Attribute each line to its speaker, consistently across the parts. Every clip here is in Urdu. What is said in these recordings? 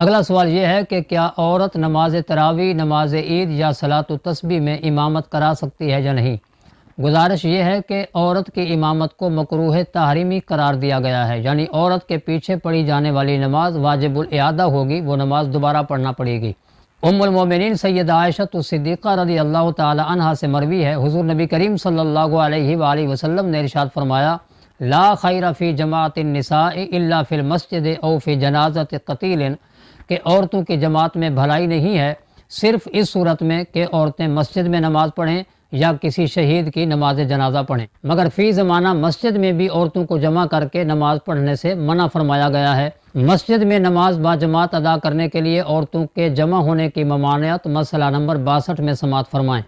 Speaker 1: اگلا سوال یہ ہے کہ کیا عورت نماز تراویح، نماز عید یا صلاۃ التسبیح میں امامت کرا سکتی ہے یا نہیں؟ گزارش یہ ہے کہ عورت کی امامت کو مکروہ تحریمی قرار دیا گیا ہے، یعنی عورت کے پیچھے پڑھی جانے والی نماز واجب الاعادہ ہوگی، وہ نماز دوبارہ پڑھنا پڑے گی۔ ام المومنین سیدہ عائشہ صدیقہ رضی اللہ تعالی عنہا سے مروی ہے، حضور نبی کریم صلی اللہ علیہ وآلہ وسلم نے ارشاد فرمایا، لا خیر فی جماعت النساء الا فی المسجد او فی جنازۃ قتیل، کہ عورتوں کی جماعت میں بھلائی نہیں ہے صرف اس صورت میں کہ عورتیں مسجد میں نماز پڑھیں یا کسی شہید کی نماز جنازہ پڑھیں، مگر فی زمانہ مسجد میں بھی عورتوں کو جمع کر کے نماز پڑھنے سے منع فرمایا گیا ہے۔ مسجد میں نماز باجماعت ادا کرنے کے لیے عورتوں کے جمع ہونے کی ممانعت مسئلہ نمبر 62 میں سماعت فرمائیں۔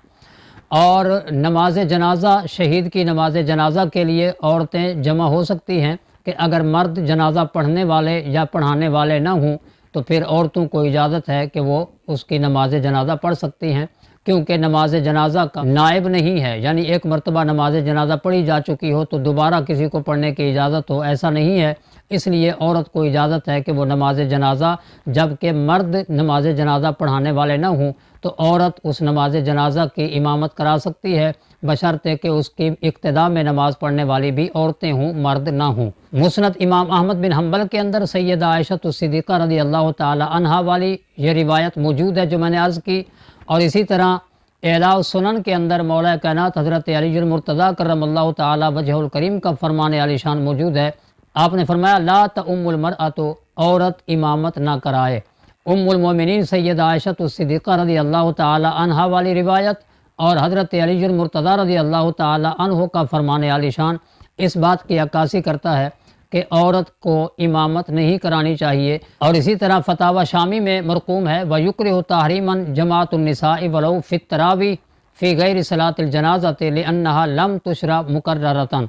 Speaker 1: اور نماز جنازہ، شہید کی نماز جنازہ کے لیے عورتیں جمع ہو سکتی ہیں کہ اگر مرد جنازہ پڑھنے والے یا پڑھانے والے نہ ہوں تو پھر عورتوں کو اجازت ہے کہ وہ اس کی نماز جنازہ پڑھ سکتی ہیں، کیونکہ نماز جنازہ کا نائب نہیں ہے، یعنی ایک مرتبہ نماز جنازہ پڑھی جا چکی ہو تو دوبارہ کسی کو پڑھنے کی اجازت ہو، ایسا نہیں ہے۔ اس لیے عورت کو اجازت ہے کہ وہ نماز جنازہ، جب کہ مرد نماز جنازہ پڑھانے والے نہ ہوں تو عورت اس نماز جنازہ کی امامت کرا سکتی ہے، بشرطے کہ اس کی ابتدا میں نماز پڑھنے والی بھی عورتیں ہوں، مرد نہ ہوں۔ مسند امام احمد بن حنبل کے اندر سیدہ عائشہ صدیقہ رضی اللہ تعالی عنہا والی یہ روایت موجود ہے جو میں نے عرض کی، اور اسی طرح اعلاء السنن کے اندر مولا کائنات حضرت علی المرتضیٰ کرم اللہ تعالی وجہ الکریم کا فرمان عالی شان موجود ہے۔ آپ نے فرمایا، لا تؤم المرأۃ، عورت امامت نہ کرائے۔ ام المومنین سیدہ عائشہ صدیقہ رضی اللہ تعالی عنہا والی روایت اور حضرت علی المرتضیٰ رضی اللہ تعالی عنہ کا فرمان عالی شان اس بات کی عکاسی کرتا ہے کہ عورت کو امامت نہیں کرانی چاہیے۔ اور اسی طرح فتاوی شامی میں مرقوم ہے، وَيُكْرِهُ تَحْرِيمًا جَمَاعَةُ النِّسَاءِ وَلَوْ فِي التَّرَاوِيحِ فِي غَيْرِ صَلَاةِ الْجَنَازَةِ لِأَنَّهَا لَمْ تُشْرَعْ مُكَرَّرَةً،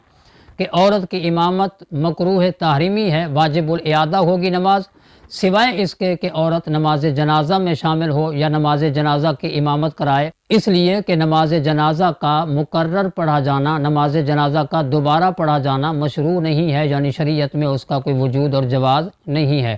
Speaker 1: کہ عورت کی امامت مکروہ تحریمی ہے، واجب الاعادہ ہوگی نماز، سوائے اس کے کہ عورت نماز جنازہ میں شامل ہو یا نماز جنازہ کی امامت کرائے، اس لیے کہ نماز جنازہ کا مکرر پڑھا جانا، نماز جنازہ کا دوبارہ پڑھا جانا مشروع نہیں ہے، یعنی شریعت میں اس کا کوئی وجود اور جواز نہیں ہے۔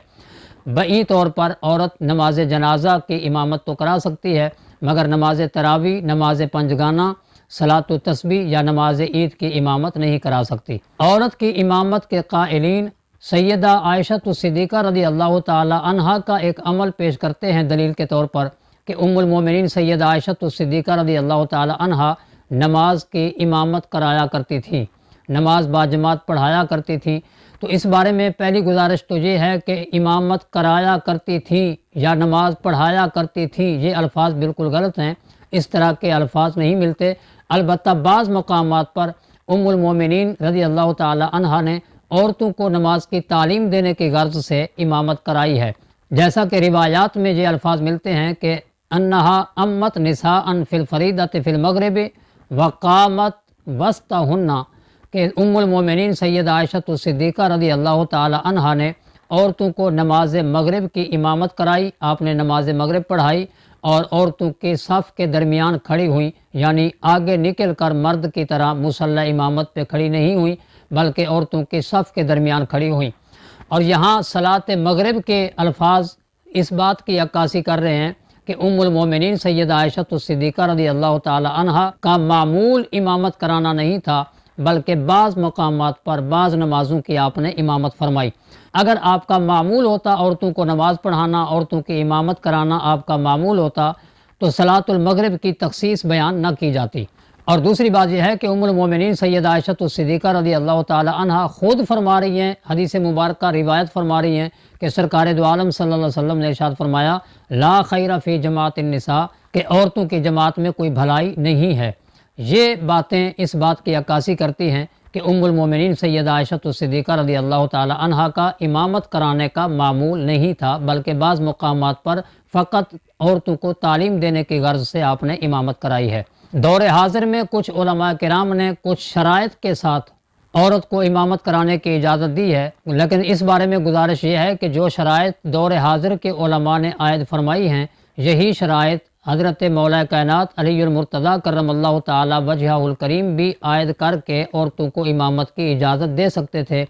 Speaker 1: بئی طور پر عورت نماز جنازہ کی امامت تو کرا سکتی ہے، مگر نماز تراویح، نماز پنجگانہ، صلاۃ التسبیح یا نماز عید کی امامت نہیں کرا سکتی۔ عورت کی امامت کے قائلین سیدہ عائشہ صدیقہ رضی اللہ تعالی عنہا کا ایک عمل پیش کرتے ہیں دلیل کے طور پر کہ ام المومنین سیدہ عائشہ صدیقہ رضی اللہ تعالی عنہا نماز کی امامت کرایا کرتی تھی، نماز باجماعت پڑھایا کرتی تھی۔ تو اس بارے میں پہلی گزارش تو یہ ہے کہ امامت کرایا کرتی تھی یا نماز پڑھایا کرتی تھی، یہ الفاظ بالکل غلط ہیں، اس طرح کے الفاظ نہیں ملتے۔ البتہ بعض مقامات پر ام المومنین رضی اللہ تعالی عنہا نے عورتوں کو نماز کی تعلیم دینے کی غرض سے امامت کرائی ہے، جیسا کہ روایات میں یہ الفاظ ملتے ہیں کہ انہا امت نساء فی الفریدۃ فی المغرب وقامت وسطہن، کہ ام المومنین سیدہ عائشہ صدیقہ رضی اللہ تعالی عنہا نے عورتوں کو نماز مغرب کی امامت کرائی، آپ نے نماز مغرب پڑھائی اور عورتوں کے صف کے درمیان کھڑی ہوئیں، یعنی آگے نکل کر مرد کی طرح مصلی امامت پہ کھڑی نہیں ہوئیں بلکہ عورتوں کے صف کے درمیان کھڑی ہوئیں۔ اور یہاں صلاۃ مغرب کے الفاظ اس بات کی عکاسی کر رہے ہیں کہ ام المومنین سیدہ عائشہ صدیقہ رضی اللہ تعالی عنہا کا معمول امامت کرانا نہیں تھا، بلکہ بعض مقامات پر بعض نمازوں کی آپ نے امامت فرمائی۔ اگر آپ کا معمول ہوتا عورتوں کو نماز پڑھانا، عورتوں کی امامت کرانا آپ کا معمول ہوتا تو صلاۃ المغرب کی تخصیص بیان نہ کی جاتی۔ اور دوسری بات یہ ہے کہ ام المومنین سیدہ عائشہ صدیقہ رضی اللہ تعالی عنہا خود فرما رہی ہیں، حدیث مبارکہ روایت فرما رہی ہیں کہ سرکار دو عالم صلی اللہ علیہ وسلم نے ارشاد فرمایا، لا خیر فی جماعت النساء، کہ عورتوں کی جماعت میں کوئی بھلائی نہیں ہے۔ یہ باتیں اس بات کی عکاسی کرتی ہیں کہ ام المومنین سیدہ عائشہ صدیقہ رضی اللہ تعالی عنہا کا امامت کرانے کا معمول نہیں تھا، بلکہ بعض مقامات پر فقط عورتوں کو تعلیم دینے کی غرض سے آپ نے امامت کرائی ہے۔ دور حاضر میں کچھ علماء کرام نے کچھ شرائط کے ساتھ عورت کو امامت کرانے کی اجازت دی ہے، لیکن اس بارے میں گزارش یہ ہے کہ جو شرائط دور حاضر کے علماء نے عائد فرمائی ہیں، یہی شرائط حضرت مولا کائنات علی المرتضیٰ کرم اللہ تعالی وجہہ الکریم بھی عائد کر کے عورتوں کو امامت کی اجازت دے سکتے تھے۔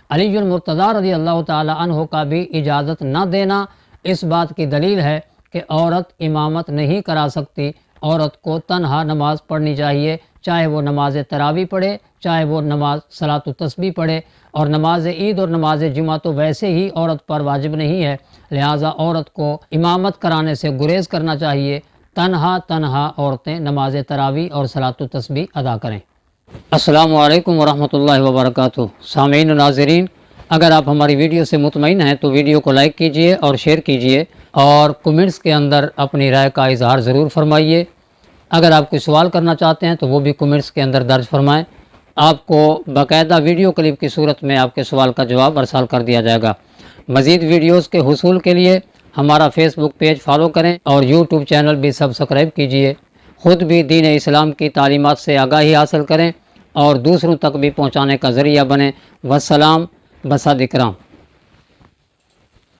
Speaker 1: علی المرتضیٰ رضی اللہ تعالی عنہ کا بھی اجازت نہ دینا اس بات کی دلیل ہے کہ عورت امامت نہیں کرا سکتی، عورت کو تنہا نماز پڑھنی چاہیے، چاہے وہ نماز تراویح پڑھے، چاہے وہ نماز صلاۃ التسبیح پڑھے، اور نماز عید اور نماز جمعہ تو ویسے ہی عورت پر واجب نہیں ہے، لہٰذا عورت کو امامت کرانے سے گریز کرنا چاہیے، تنہا عورتیں نماز تراویح اور صلاۃ التسبیح ادا کریں۔ السلام علیکم ورحمۃ اللہ وبرکاتہ۔ سامعین و ناظرین، اگر آپ ہماری ویڈیو سے مطمئن ہیں تو ویڈیو کو لائک کیجئے اور شیئر کیجئے، اور کمنٹس کے اندر اپنی رائے کا اظہار ضرور فرمائیے۔ اگر آپ کوئی سوال کرنا چاہتے ہیں تو وہ بھی کمنٹس کے اندر درج فرمائیں، آپ کو باقاعدہ ویڈیو کلپ کی صورت میں آپ کے سوال کا جواب ارسال کر دیا جائے گا۔ مزید ویڈیوز کے حصول کے لیے ہمارا فیس بک پیج فالو کریں اور یوٹیوب چینل بھی سبسکرائب کیجئے۔ خود بھی دین اسلام کی تعلیمات سے آگاہی حاصل کریں اور دوسروں تک بھی پہنچانے کا ذریعہ بنیں۔ والسلام بصد اکرام۔